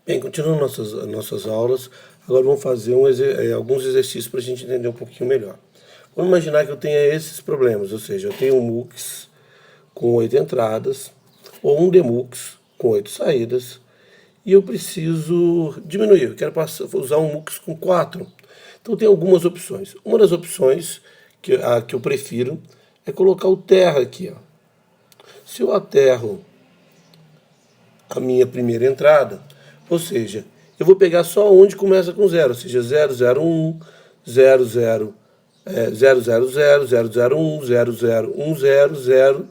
Bem, continuando nossas aulas, agora vamos fazer alguns exercícios para a gente entender um pouquinho melhor. Vamos imaginar que eu tenha esses problemas, ou seja, eu tenho um MUX com 8 entradas, ou um DMUX com 8 saídas, e eu preciso diminuir, eu quero usar um MUX com 4. Então tem algumas opções. Uma das opções, a que eu prefiro, é colocar o terra aqui. Ó. Se eu aterro a minha primeira entrada, ou seja, eu vou pegar só onde começa com 0, ou seja, 001, 00, 000, 001, 0010,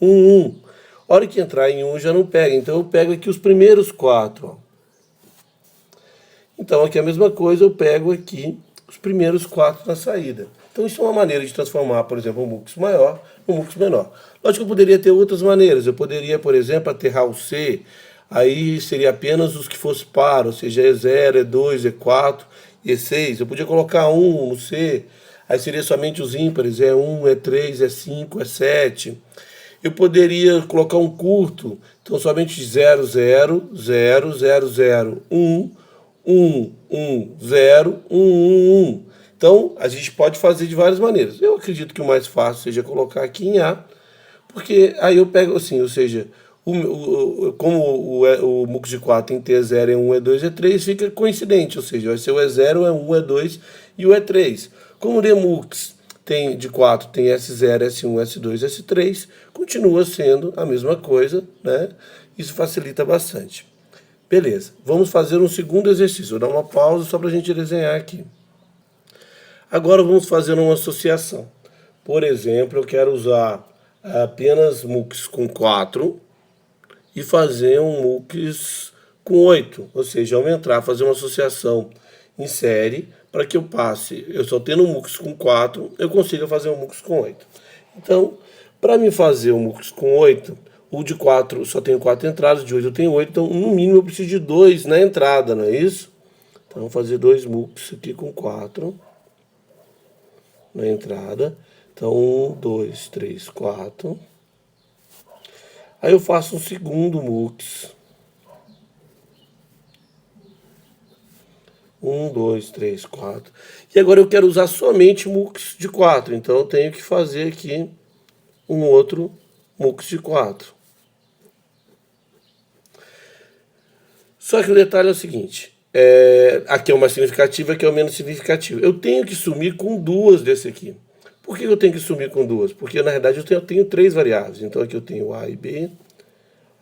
11. A hora que entrar em 1 já não pega, então eu pego aqui os primeiros 4. Ó. Então aqui é a mesma coisa, eu pego aqui os primeiros 4 na saída. Então isso é uma maneira de transformar, por exemplo, um MUX maior num MUX menor. Lógico que eu poderia ter outras maneiras. Eu poderia, por exemplo, aterrar o C, aí seria apenas os que fossem par, ou seja, E0, E2, E4, E6. Eu podia colocar 1 no C, aí seria somente os ímpares, E1, E3, E5, E7. Eu poderia colocar um curto, então somente 00, 000, 001, 110, 111. Então, a gente pode fazer de várias maneiras. Eu acredito que o mais fácil seja colocar aqui em A, porque aí eu pego assim, ou seja, como o MUX de 4 tem que ter E0, E1, E2, E3, fica coincidente, ou seja, vai ser o E0, E1, E2 e o E3. Como o DMUX de 4 tem S0, S1, S2, S3, continua sendo a mesma coisa, né? Isso facilita bastante. Beleza, vamos fazer um segundo exercício. Vou dar uma pausa só para a gente desenhar aqui. Agora vamos fazer uma associação. Por exemplo, eu quero usar apenas MUX com 4 e fazer um MUX com 8. Ou seja, aumentar, fazer uma associação em série para que eu passe. Eu só tendo um MUX com 4, eu consiga fazer um MUX com 8. Então, para me fazer um MUX com 8, o de 4 só tem 4 entradas, de 8 eu tenho 8, então no mínimo eu preciso de 2 na entrada, não é isso? Então, vou fazer 2 MUX aqui com 4 na entrada. Então, 1, 2, 3, 4. Aí eu faço um segundo MUX. 1, 2, 3, 4. E agora eu quero usar somente MUX de 4. Então, eu tenho que fazer aqui um outro MUX de 4. Só que o detalhe é o seguinte. Aqui é o mais significativo, aqui é o menos significativo. Eu tenho que sumir com 2 desse aqui. Por que eu tenho que sumir com 2? Porque, na verdade, eu tenho 3 variáveis. Então, aqui eu tenho A e B,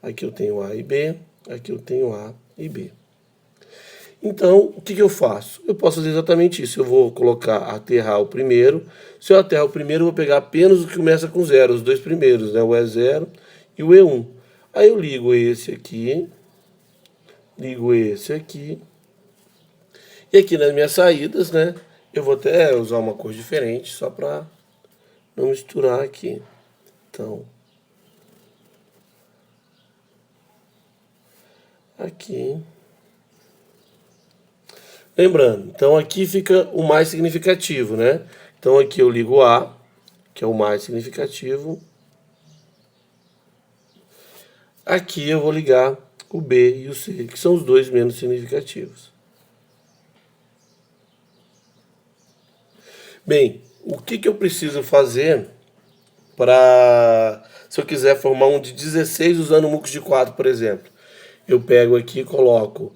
aqui eu tenho A e B, aqui eu tenho A e B. Então, o que eu faço? Eu posso fazer exatamente isso. Eu vou aterrar o primeiro. Se eu aterrar o primeiro, eu vou pegar apenas o que começa com 0, os dois primeiros, né? O E0 e o E1. Aí eu ligo esse aqui, ligo esse aqui. E aqui nas minhas saídas, né? Eu vou até usar uma cor diferente, só para não misturar aqui. Então, aqui. Lembrando, então aqui fica o mais significativo, né? Então aqui eu ligo A, que é o mais significativo. Aqui eu vou ligar o B e o C, que são os dois menos significativos. Bem, o que eu preciso fazer para, se eu quiser formar um de 16 usando o MUX de 4, por exemplo? Eu pego aqui e coloco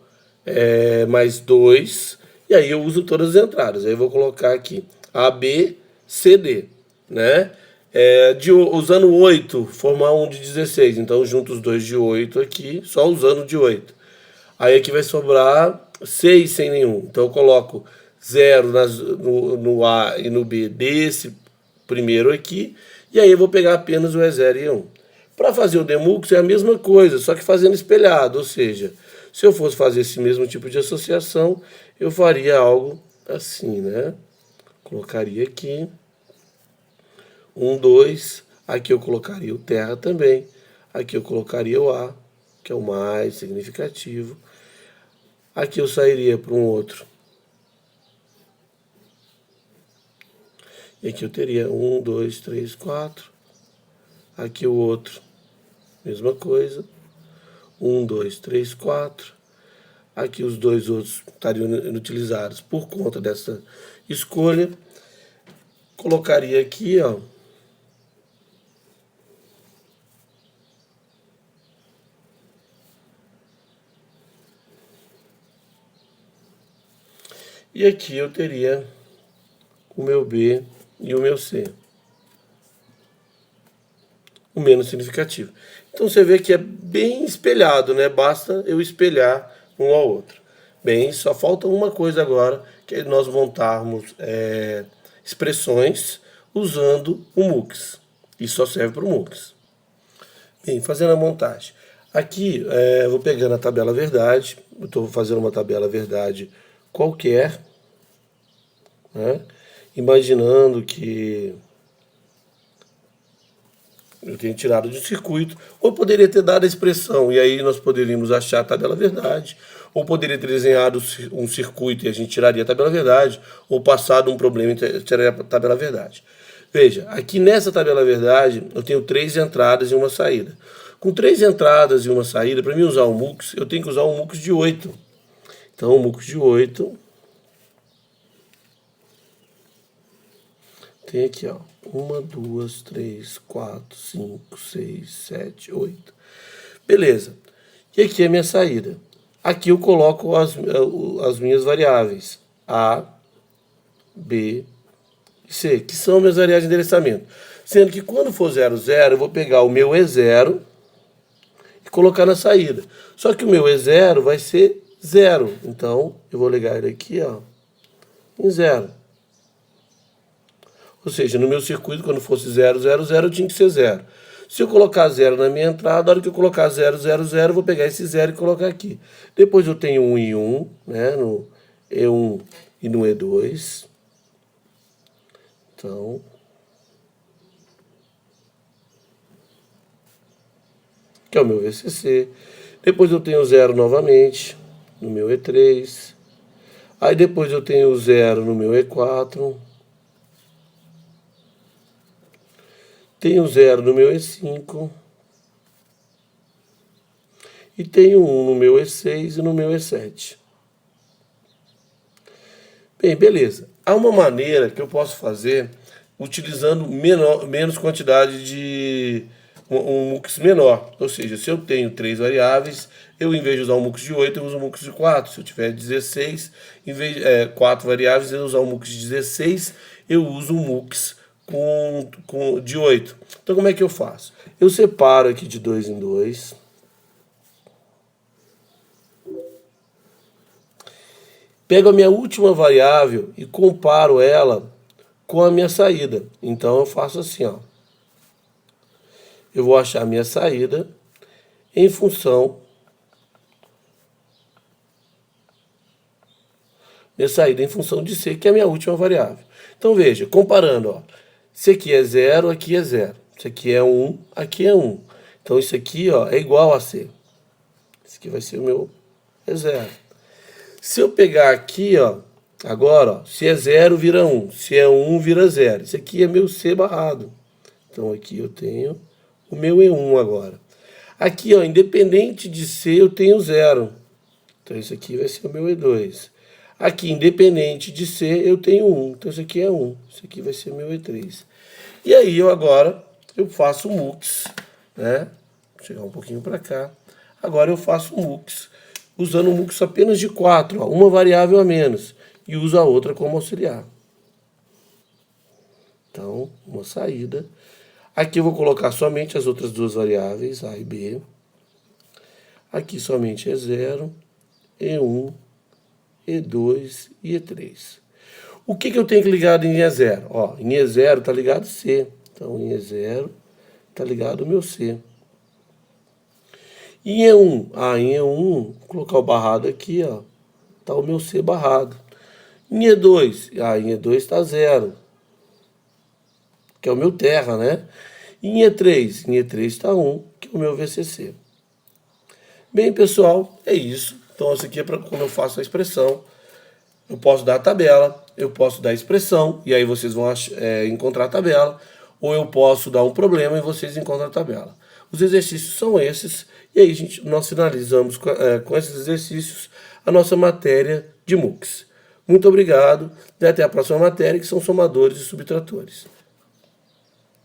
mais 2, e aí eu uso todas as entradas. Aí eu vou colocar aqui A, B, C, D, né? Usando 8, formar um de 16. Então, eu junto os dois de 8 aqui, só usando o de 8. Aí aqui vai sobrar 6 sem nenhum. Então, eu coloco 0 no A e no B desse primeiro aqui, e aí eu vou pegar apenas o E0 e E1. Para fazer o DMUX é a mesma coisa, só que fazendo espelhado, ou seja, se eu fosse fazer esse mesmo tipo de associação, eu faria algo assim, né? Colocaria aqui 1, 2, aqui eu colocaria o terra também, aqui eu colocaria o A, que é o mais significativo, aqui eu sairia para um outro, e aqui eu teria 1, 2, 3, 4, aqui o outro, mesma coisa, 1, 2, 3, 4, Aqui os dois outros estariam inutilizados por conta dessa escolha. Colocaria aqui, ó. E aqui eu teria o meu B e o meu C. O menos significativo. Então você vê que é bem espelhado, né? Basta eu espelhar um ao outro. Bem, só falta uma coisa agora, que é nós montarmos expressões usando o MUX. Isso só serve para o MUX. Bem, fazendo a montagem. Aqui eu vou pegando a tabela verdade. Eu estou fazendo uma tabela verdade qualquer, né? Imaginando que eu tenho tirado de circuito, ou poderia ter dado a expressão, e aí nós poderíamos achar a tabela verdade, ou poderia ter desenhado um circuito e a gente tiraria a tabela verdade, ou passado um problema e tiraria a tabela verdade. Veja, aqui nessa tabela verdade, eu tenho 3 entradas e uma saída. Com 3 entradas e uma saída, para mim usar o MUX, eu tenho que usar um MUX de 8. Então, o MUX de 8 tem aqui, ó. 1, 2, 3, 4, 5, 6, 7, 8. Beleza. E aqui é a minha saída. Aqui eu coloco as minhas variáveis. A, B e C, que são minhas variáveis de endereçamento. Sendo que quando for 0, 0, eu vou pegar o meu E0 e colocar na saída. Só que o meu E0 vai ser 0. Então, eu vou ligar ele aqui, ó, em 0. Ou seja, no meu circuito, quando fosse 0, 0, 0, tinha que ser 0. Se eu colocar 0 na minha entrada, na hora que eu colocar 0, 0, 0, eu vou pegar esse 0 e colocar aqui. Depois eu tenho 1 e 1, né, no E1 e no E2. Então, que é o meu VCC. Depois eu tenho 0 novamente no meu E3. Aí depois eu tenho 0 no meu E4. Tenho 0 no meu E5. E tenho 1 no meu E6 e no meu E7. Bem, beleza. Há uma maneira que eu posso fazer utilizando menos quantidade de um MUX menor. Ou seja, se eu tenho 3 variáveis, eu em vez de usar um MUX de 8, eu uso um MUX de 4. Se eu tiver 16, em vez de 4 variáveis, eu usar um MUX de 16, eu uso um MUX de 8. Então como é que eu faço? Eu separo aqui de 2 em 2. Pego a minha última variável e comparo ela com a minha saída. Então eu faço assim, ó. Eu vou achar a minha saída em função de C, que é a minha última variável. Então veja, comparando, ó. Isso aqui é 0, aqui é 0. Isso aqui é 1, aqui é 1. Então isso aqui, ó, é igual a C. Esse aqui vai ser o meu E0. Se eu pegar aqui, ó, agora, ó, se é 0 vira 1, se é 1 vira 0. Isso aqui é meu C barrado. Então aqui eu tenho o meu E1 agora. Aqui, ó, independente de C, eu tenho 0. Então isso aqui vai ser o meu E2. Aqui, independente de C, eu tenho 1. Então isso aqui é 1. Isso aqui vai ser o meu E3. E aí eu faço o MUX, né? Vou chegar um pouquinho para cá. Agora eu faço o MUX, usando o MUX apenas de 4, ó, uma variável a menos, e uso a outra como auxiliar. Então, uma saída. Aqui eu vou colocar somente as outras duas variáveis, A e B. Aqui somente E0, E1, E2 e E3. O que eu tenho que ligar em E0? Ó, em E0 está ligado C. Então, em E0 está ligado o meu C. E em E1? Em E1, vou colocar o barrado aqui, ó. Está o meu C barrado. Em E2? Em E2 está 0. Que é o meu terra, né? E em E3? Em E3 está 1, que é o meu VCC. Bem, pessoal, é isso. Então, isso aqui é para quando eu faço a expressão. Eu posso dar a tabela, eu posso dar a expressão, e aí vocês vão encontrar a tabela, ou eu posso dar um problema e vocês encontram a tabela. Os exercícios são esses, E aí nós finalizamos com esses exercícios a nossa matéria de MUX. Muito obrigado e até a próxima matéria, que são somadores e subtratores.